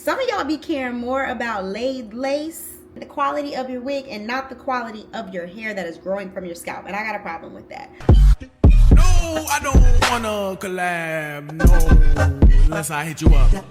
Some of y'all be caring more about laid lace, the quality of your wig, and not the quality of your hair that is growing from your scalp. And I got a problem with that. No, I don't wanna collab, no, unless I hit you up.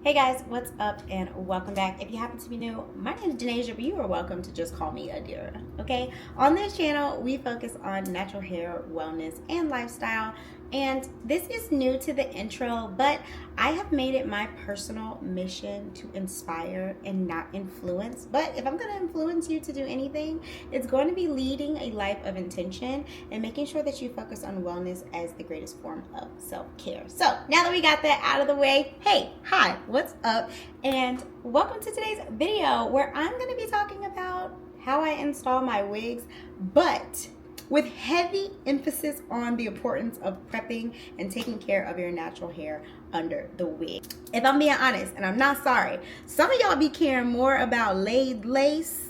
Hey guys, what's up and welcome back. If you happen to be new, my name is Denasiha, but you are welcome to just call me ADIRA, okay? On this channel, we focus on natural hair, wellness, and lifestyle. And this is new to the intro, but I have made it my personal mission to inspire and not influence. But if I'm going to influence you to do anything, it's going to be leading a life of intention and making sure that you focus on wellness as the greatest form of self-care. So now that we got that out of the way, hey, hi, what's up? And welcome to today's video where I'm going to be talking about how I install my wigs, but with heavy emphasis on the importance of prepping and taking care of your natural hair under the wig. If I'm being honest, and I'm not sorry, some of y'all be caring more about laid lace,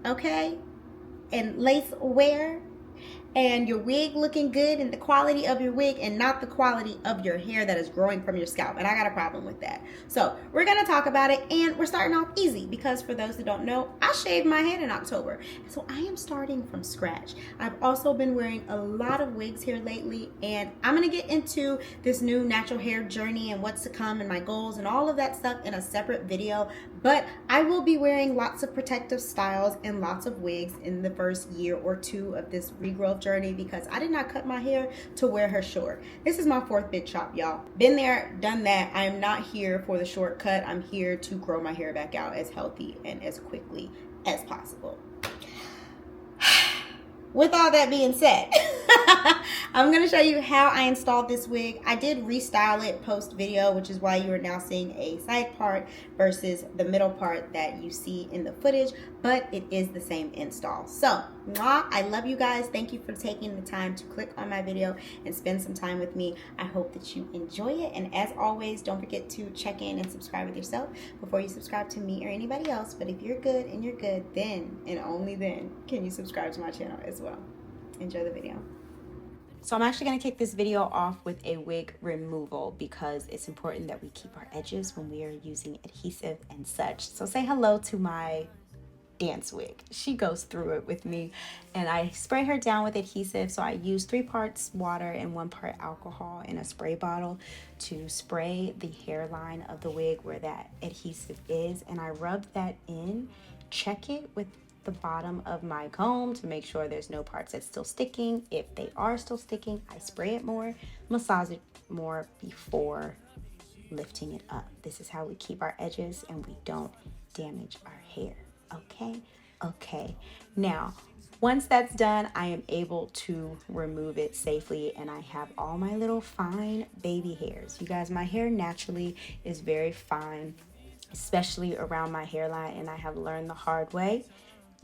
okay, and lace wear, and your wig looking good and the quality of your wig and not the quality of your hair that is growing from your scalp. And I got a problem with that. So we're going to talk about it, and we're starting off easy because for those who don't know, I shaved my head in October. So I am starting from scratch. I've also been wearing a lot of wigs here lately, and I'm going to get into this new natural hair journey and what's to come and my goals and all of that stuff in a separate video. But I will be wearing lots of protective styles and lots of wigs in the first year or two of this regrowth journey because I did not cut my hair to wear her short. This is my fourth big chop, y'all. Been there, done that. I am not here for the shortcut. I'm here to grow my hair back out as healthy and as quickly as possible. With all that being said, I'm going to show you how I installed this wig. I did restyle it post video, which is why you are now seeing a side part versus the middle part that you see in the footage, but it is the same install. So, I love you guys. Thank you for taking the time to click on my video and spend some time with me. I hope that you enjoy it. And as always, don't forget to check in and subscribe with yourself before you subscribe to me or anybody else. But if you're good and you're good, then and only then can you subscribe to my channel as well. Enjoy the video. So I'm actually going to kick this video off with a wig removal because it's important that we keep our edges when we are using adhesive and such. So say hello to my dance wig. She goes through it with me, and I spray her down with adhesive. So I use 3 parts water and 1 part alcohol in a spray bottle to spray the hairline of the wig where that adhesive is, and I rub that in, check it with the bottom of my comb to make sure there's no parts that's still sticking. If they are still sticking, I spray it more, massage it more before lifting it up. This is how we keep our edges and we don't damage our hair. Okay. Now, once that's done, I am able to remove it safely, and I have all my little fine baby hairs. You guys, my hair naturally is very fine, especially around my hairline, and I have learned the hard way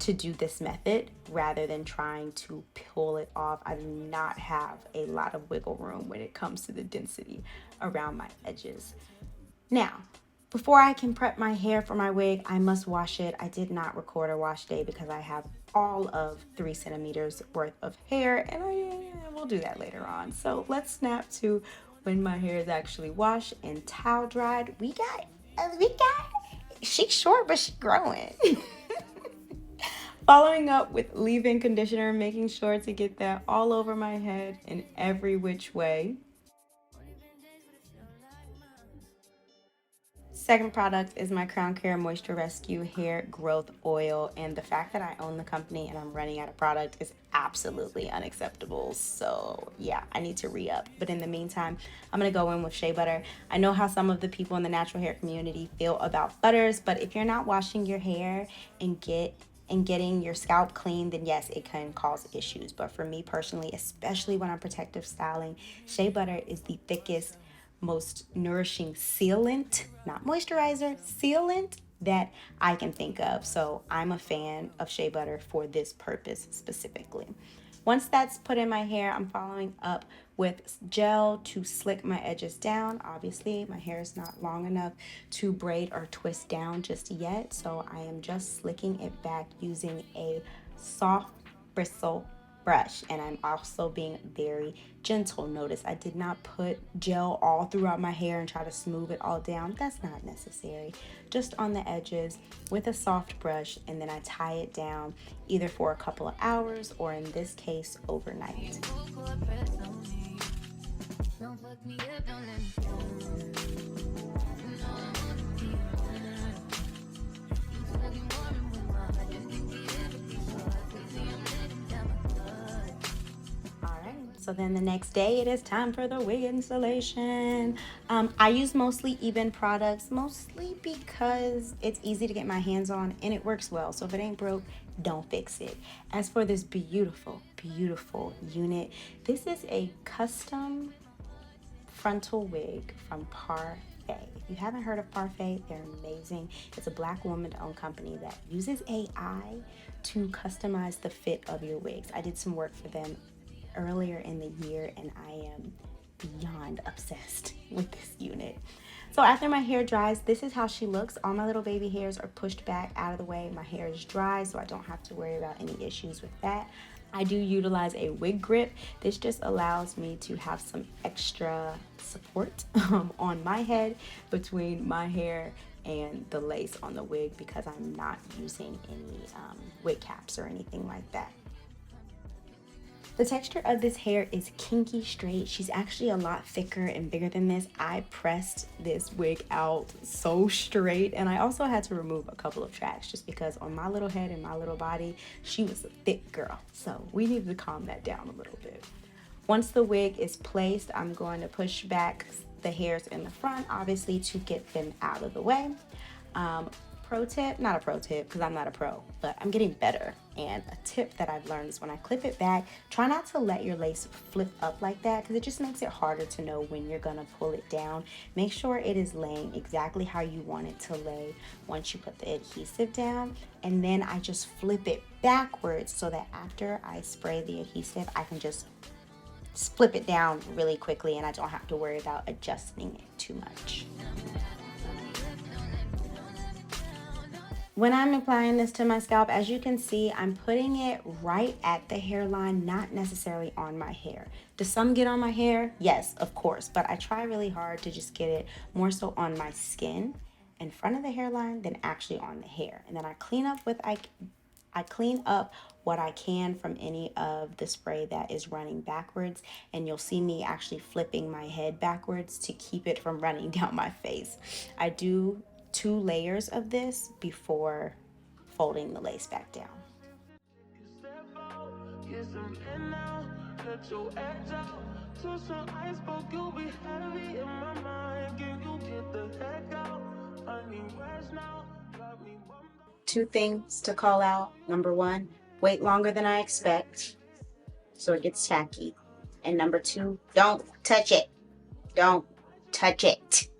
to do this method rather than trying to pull it off. I do not have a lot of wiggle room when it comes to the density around my edges. Now, before I can prep my hair for my wig, I must wash it. I did not record a wash day because I have all of 3 centimeters worth of hair, and we'll do that later on. So let's snap to when my hair is actually washed and towel dried. We got, she's short, but she's growing. Following up with leave-in conditioner, making sure to get that all over my head in every which way. Second product is my Crown Care Moisture Rescue Hair Growth Oil, and the fact that I own the company and I'm running out of product is absolutely unacceptable. So yeah, I need to re-up. But in the meantime, I'm gonna go in with shea butter. I know how some of the people in the natural hair community feel about butters, but if you're not washing your hair and getting your scalp clean, then yes, it can cause issues. But for me personally, especially when I'm protective styling, shea butter is the thickest, most nourishing sealant, not moisturizer, sealant that I can think of. So I'm a fan of shea butter for this purpose specifically. Once that's put in my hair, I'm following up with gel to slick my edges down. Obviously, my hair is not long enough to braid or twist down just yet, so I am just slicking it back using a soft bristle brush, and I'm also being very gentle. Notice I did not put gel all throughout my hair and try to smooth it all down. That's not necessary. Just on the edges with a soft brush, and then I tie it down either for a couple of hours or in this case overnight. So then the next day it is time for the wig installation. I use mostly Even products, mostly because it's easy to get my hands on and it works well. So if it ain't broke, don't fix it. As for this beautiful, beautiful unit, this is a custom frontal wig from Parfait. If you haven't heard of Parfait, they're amazing. It's a Black woman-owned company that uses AI to customize the fit of your wigs. I did some work for them earlier in the year and I am beyond obsessed with this unit. So after my hair dries, this is how she looks. All my little baby hairs are pushed back out of the way. My hair is dry, so I don't have to worry about any issues with that. I do utilize a wig grip. This just allows me to have some extra support on my head between my hair and the lace on the wig because I'm not using any wig caps or anything like that. The texture of this hair is kinky straight. She's actually a lot thicker and bigger than this. I pressed this wig out so straight, and I also had to remove a couple of tracks just because on my little head and my little body, she was a thick girl. So we needed to calm that down a little bit. Once the wig is placed, I'm going to push back the hairs in the front, obviously, to get them out of the way. Pro tip, not a pro tip because I'm not a pro, but I'm getting better. And a tip that I've learned is when I clip it back, try not to let your lace flip up like that because it just makes it harder to know when you're gonna pull it down. Make sure it is laying exactly how you want it to lay once you put the adhesive down. And then I just flip it backwards so that after I spray the adhesive, I can just flip it down really quickly and I don't have to worry about adjusting it too much. When I'm applying this to my scalp, as you can see, I'm putting it right at the hairline, not necessarily on my hair. Does some get on my hair? Yes, of course, but I try really hard to just get it more so on my skin in front of the hairline than actually on the hair. And then I clean up what I can from any of the spray that is running backwards, and you'll see me actually flipping my head backwards to keep it from running down my face. I do 2 layers of this before folding the lace back down. Two things to call out. Number 1, wait longer than I expect so it gets tacky. And number 2, don't touch it. Don't touch it.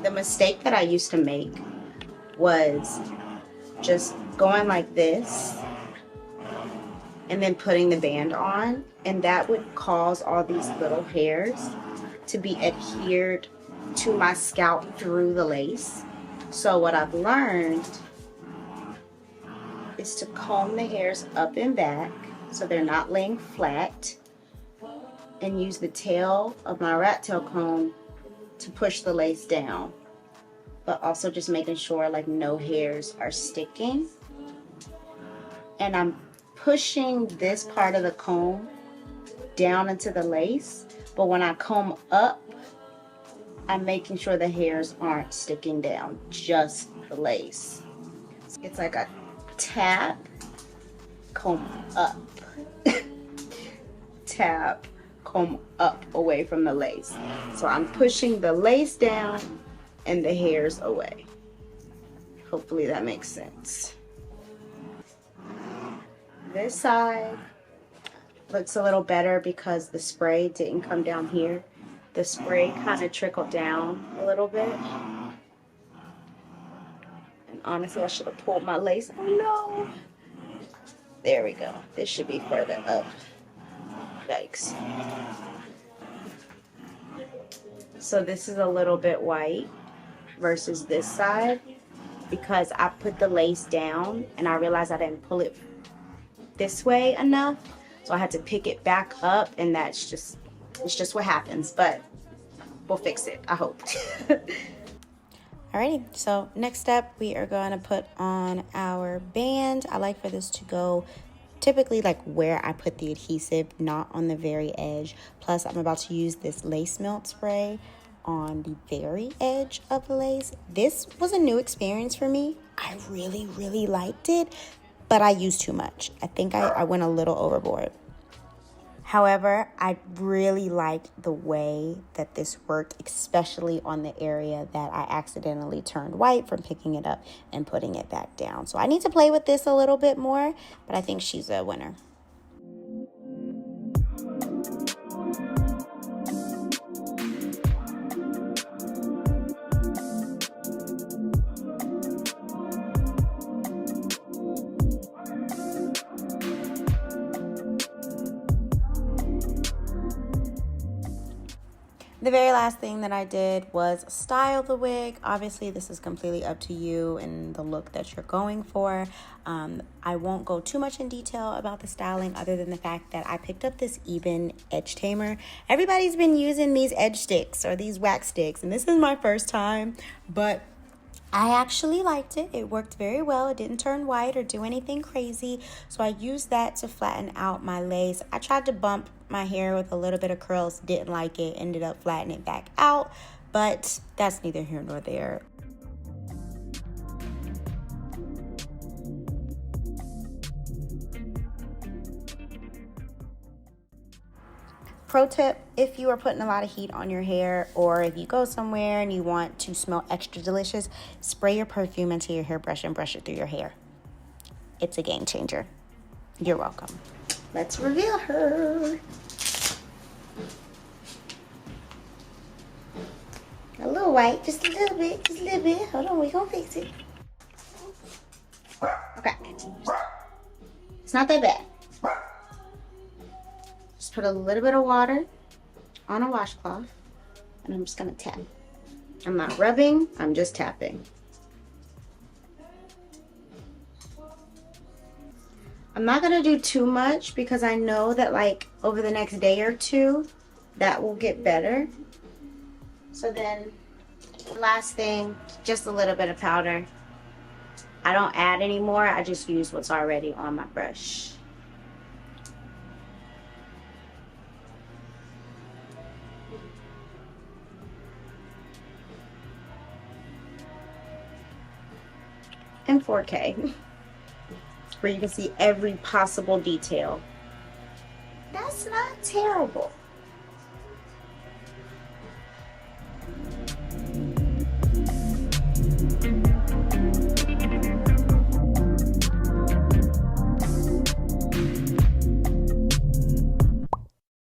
The mistake that I used to make was just going like this and then putting the band on, and that would cause all these little hairs to be adhered to my scalp through the lace. So what I've learned is to comb the hairs up and back so they're not laying flat, and use the tail of my rat tail comb to push the lace down, but also just making sure like no hairs are sticking. And I'm pushing this part of the comb down into the lace, but when I comb up, I'm making sure the hairs aren't sticking down, just the lace. It's like a tap, comb up, tap, comb up away from the lace. So I'm pushing the lace down and the hairs away. Hopefully that makes sense. This side looks a little better because the spray didn't come down here. The spray kind of trickled down a little bit. honestly, I should have pulled my lace. Oh no. There we go. This should be further up. Yikes. So this is a little bit white versus this side because I put the lace down and I realized I didn't pull it this way enough. So I had to pick it back up, and it's just what happens, but we'll fix it, I hope. Alrighty, so next up we are going to put on our band. I like for this to go typically like where I put the adhesive, not on the very edge. Plus I'm about to use this lace melt spray on the very edge of the lace. This was a new experience for me. I really liked it, but I used too much. I think I went a little overboard. However, I really liked the way that this worked, especially on the area that I accidentally turned white from picking it up and putting it back down. So I need to play with this a little bit more, but I think she's a winner. The very last thing that I did was style the wig. Obviously, this is completely up to you and the look that you're going for. I won't go too much in detail about the styling other than the fact that I picked up this Eben edge tamer. Everybody's been using these edge sticks or these wax sticks, and this is my first time, but I actually liked it. It worked very well. It didn't turn white or do anything crazy. So I used that to flatten out my lace. I tried to bump my hair with a little bit of curls. Didn't like it. Ended up flattening it back out. But that's neither here nor there. Pro tip, if you are putting a lot of heat on your hair, or if you go somewhere and you want to smell extra delicious, spray your perfume into your hairbrush and brush it through your hair. It's a game changer. You're welcome. Let's reveal her. A little white, just a little bit, Hold on, we're gonna fix it. Okay. It's not that bad. Just put a little bit of water on a washcloth, and I'm just gonna tap. I'm not rubbing, I'm just tapping. I'm not gonna do too much because I know that like over the next day or two, that will get better. So then, last thing, just a little bit of powder. I don't add any more, I just use what's already on my brush. In 4K, where you can see every possible detail. That's not terrible.